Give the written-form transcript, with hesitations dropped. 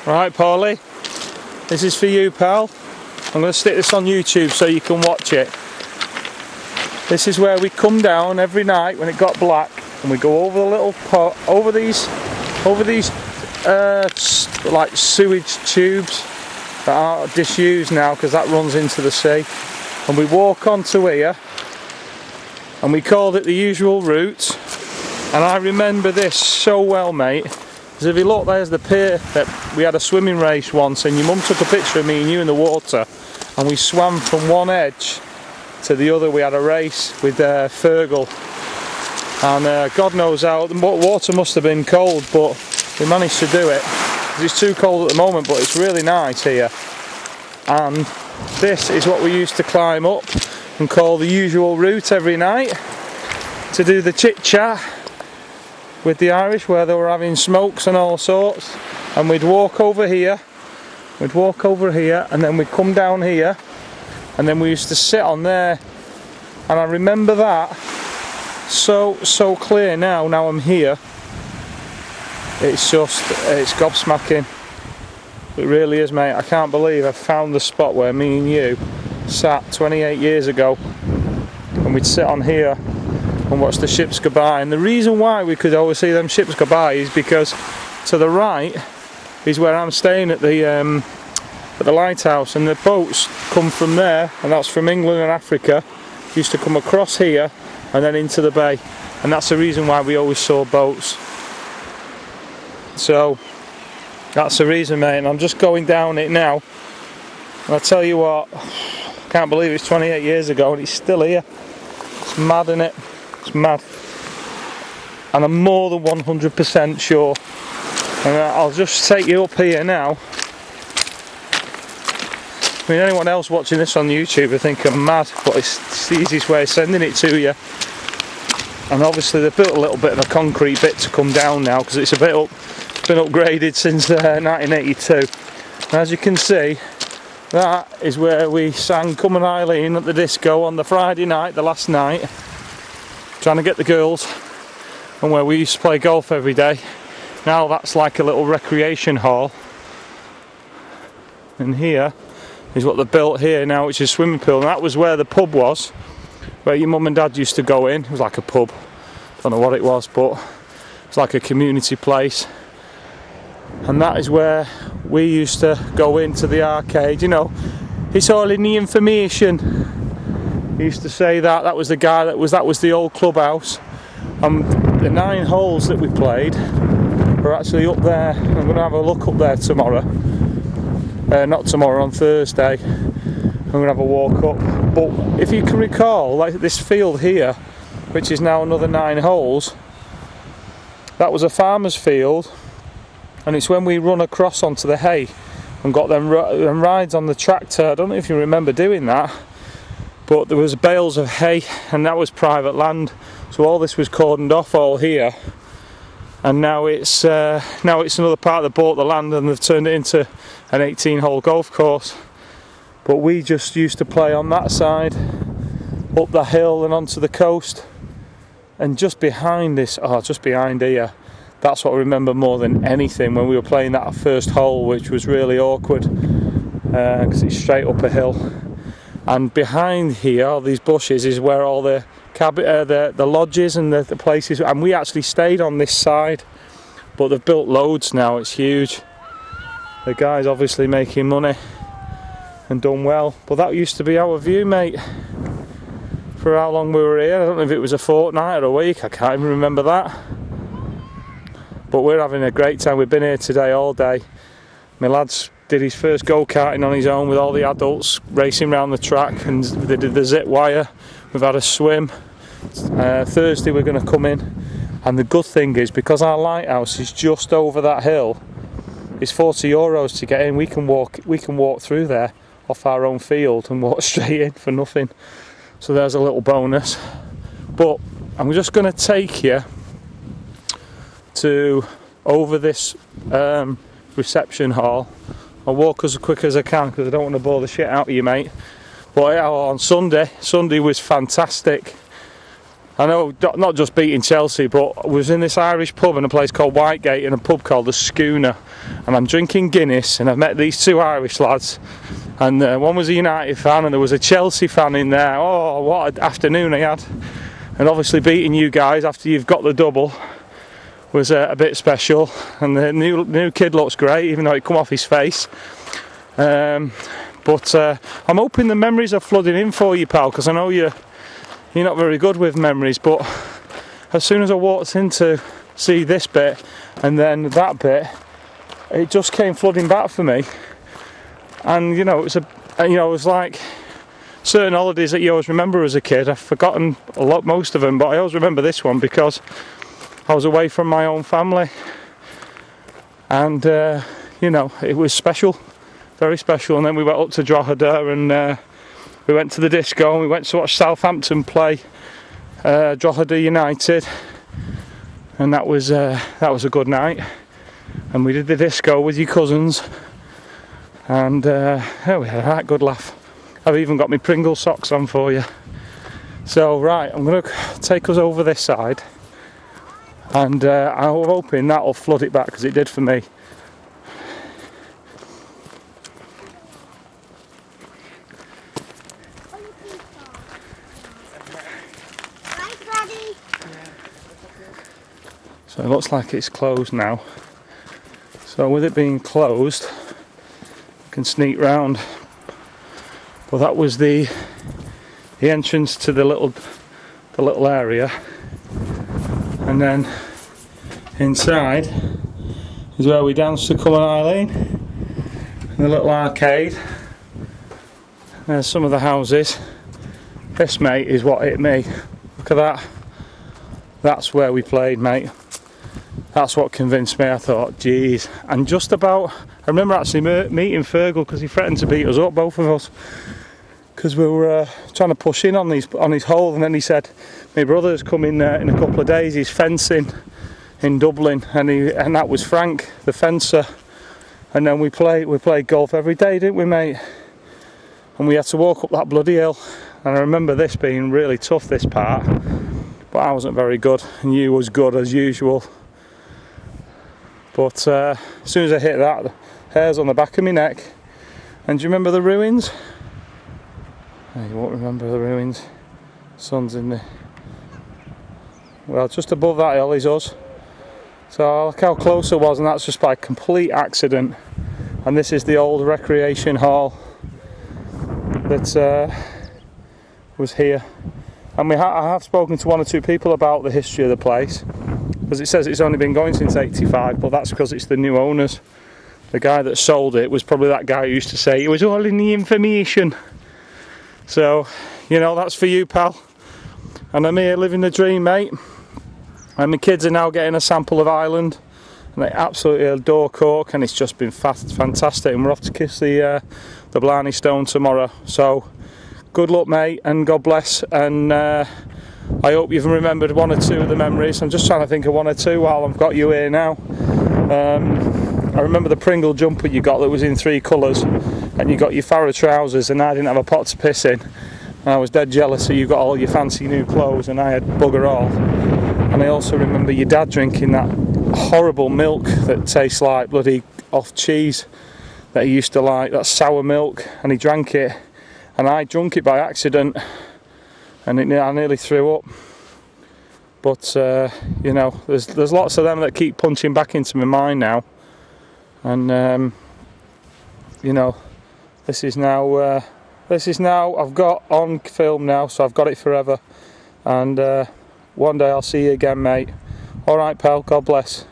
Right, Paulie, this is for you, pal. I'm going to stick this on YouTube so you can watch it. This is where we come down every night when it got black, and we go over the little pot, over these like sewage tubes that are disused now because that runs into the sea, and we walk onto here, and we called it the usual route. And I remember this so well, mate, because if you look, there's the pier that we had a swimming race once, and your mum took a picture of me and you in the water, and we swam from one edge to the other. We had a race with Fergal, and God knows how, the water must have been cold, but we managed to do it. It's too cold at the moment, but it's really nice here. And this is what we used to climb up and call the usual route every night to do the chit chat with the Irish, where they were having smokes and all sorts. And we'd walk over here, and then we'd come down here, and then we used to sit on there. And I remember that so clear now I'm here. It's gobsmacking. It really is, mate. I can't believe I found the spot where me and you sat 28 years ago, and we'd sit on here and watch the ships go by. And the reason why we could always see them ships go by is because to the right is where I'm staying at the lighthouse, and the boats come from there, and that's from England and Africa. Used to come across here and then into the bay, and that's the reason why we always saw boats. So that's the reason, mate. And I'm just going down it now, and I tell you what, I can't believe it's 28 years ago and it's still here. It's mad, isn't it? It's mad. And I'm more than 100% sure, and I'll just take you up here now. I mean, anyone else watching this on YouTube I think I'm mad, but it's the easiest way of sending it to you. And obviously they've built a little bit of a concrete bit to come down now, because it's a bit up, been upgraded since 1982. And as you can see, that is where we sang Come and Eileen at the disco on the Friday night, the last night, trying to get the girls, and where we used to play golf every day. Now that's like a little recreation hall, and here is what they built here now, which is a swimming pool. And that was where the pub was, where your mum and dad used to go in. It was like a pub, don't know what it was, but it's like a community place. And that is where we used to go into the arcade. You know, it's all in the information. He used to say that. That was the guy that was the old clubhouse. The 9 holes that we played are actually up there. I'm going to have a look up there tomorrow. Not tomorrow, on Thursday. I'm going to have a walk up. But if you can recall, like this field here, which is now another 9 holes, that was a farmer's field, and it's when we run across onto the hay and got them rides on the tractor. I don't know if you remember doing that, but there was bales of hay, and that was private land. So all this was cordoned off all here, and now it's another part that bought the land, and they've turned it into an 18-hole golf course. But we just used to play on that side, up the hill and onto the coast. And just behind this, just behind here, that's what I remember more than anything, when we were playing that first hole, which was really awkward because it's straight up a hill. And behind here, all these bushes, is where all the lodges and the places, and we actually stayed on this side, but they've built loads now. It's huge. The guy's obviously making money and done well. But that used to be our view, mate, for how long we were here. I don't know if it was a fortnight or a week, I can't even remember that. But we're having a great time. We've been here today all day. My lad's did his first go-karting on his own with all the adults racing around the track, and they did the zip wire. We've had a swim. Thursday we're going to come in, and the good thing is, because our lighthouse is just over that hill, it's €40 to get in. We can walk through there off our own field and walk straight in for nothing. So there's a little bonus. But I'm just going to take you to over this reception hall. I'll walk as quick as I can because I don't want to bore the shit out of you, mate. But yeah, on Sunday was fantastic. I know, not just beating Chelsea, but was in this Irish pub in a place called Whitegate, in a pub called the Schooner, and I'm drinking Guinness, and I've met these two Irish lads, and one was a United fan and there was a Chelsea fan in there. Oh, what an afternoon I had. And obviously beating you guys after you've got the double was a bit special, and the new kid looks great, even though it come off his face. But I'm hoping the memories are flooding in for you, pal, because I know you're not very good with memories, but as soon as I walked in to see this bit and then that bit, it just came flooding back for me. And it was like certain holidays that you always remember as a kid. I've forgotten most of them, but I always remember this one because I was away from my own family, and it was special, very special. And then we went up to Drogheda, and we went to the disco, and we went to watch Southampton play Drogheda United, and that was a good night. And we did the disco with your cousins, and we had a right good laugh. I've even got my Pringle socks on for you. So right, I'm going to take us over this side, and I'm hoping that'll flood it back, because it did for me. So it looks like it's closed now. So with it being closed, I can sneak round. But that was the entrance to the little area, and then inside is where we danced to Come on Eileen, in the little arcade. There's some of the houses. This, mate, is what hit me. Look at that. That's where we played, mate. That's what convinced me. I thought, geez. And just about, I remember actually meeting Fergal, because he threatened to beat us up, both of us, because we were trying to push in on his hole. And then he said, my brother's coming in a couple of days, he's fencing in Dublin, and that was Frank, the fencer. And then we played golf every day, didn't we, mate? And we had to walk up that bloody hill. And I remember this being really tough, this part, but I wasn't very good, and you was good as usual. But as soon as I hit that, the hair's on the back of my neck. And do you remember the ruins? No, you won't remember the ruins. Sun's in the... Well, just above that hill is us. So look how close it was, and that's just by complete accident. And this is the old recreation hall that was here. And I have spoken to one or two people about the history of the place, because it says it's only been going since '85, but that's because it's the new owners. The guy that sold it was probably that guy who used to say it was all in the information. So, that's for you, pal. And I'm here living the dream, mate. And my kids are now getting a sample of Ireland, and they absolutely adore Cork, and it's just been fantastic. And we're off to kiss the Blarney Stone tomorrow. So, good luck, mate, and God bless. And I hope you've remembered one or two of the memories. I'm just trying to think of one or two while I've got you here now. I remember the Pringle jumper you got that was in 3 colours, and you got your Farrow trousers, and I didn't have a pot to piss in. And I was dead jealous that you got all your fancy new clothes and I had bugger all. And I also remember your dad drinking that horrible milk that tastes like bloody off cheese that he used to like, that sour milk, and he drank it, and I drunk it by accident, and I nearly threw up. But there's lots of them that keep punching back into my mind now, and this is now I've got on film now, so I've got it forever. And one day I'll see you again, mate. All right, pal. God bless.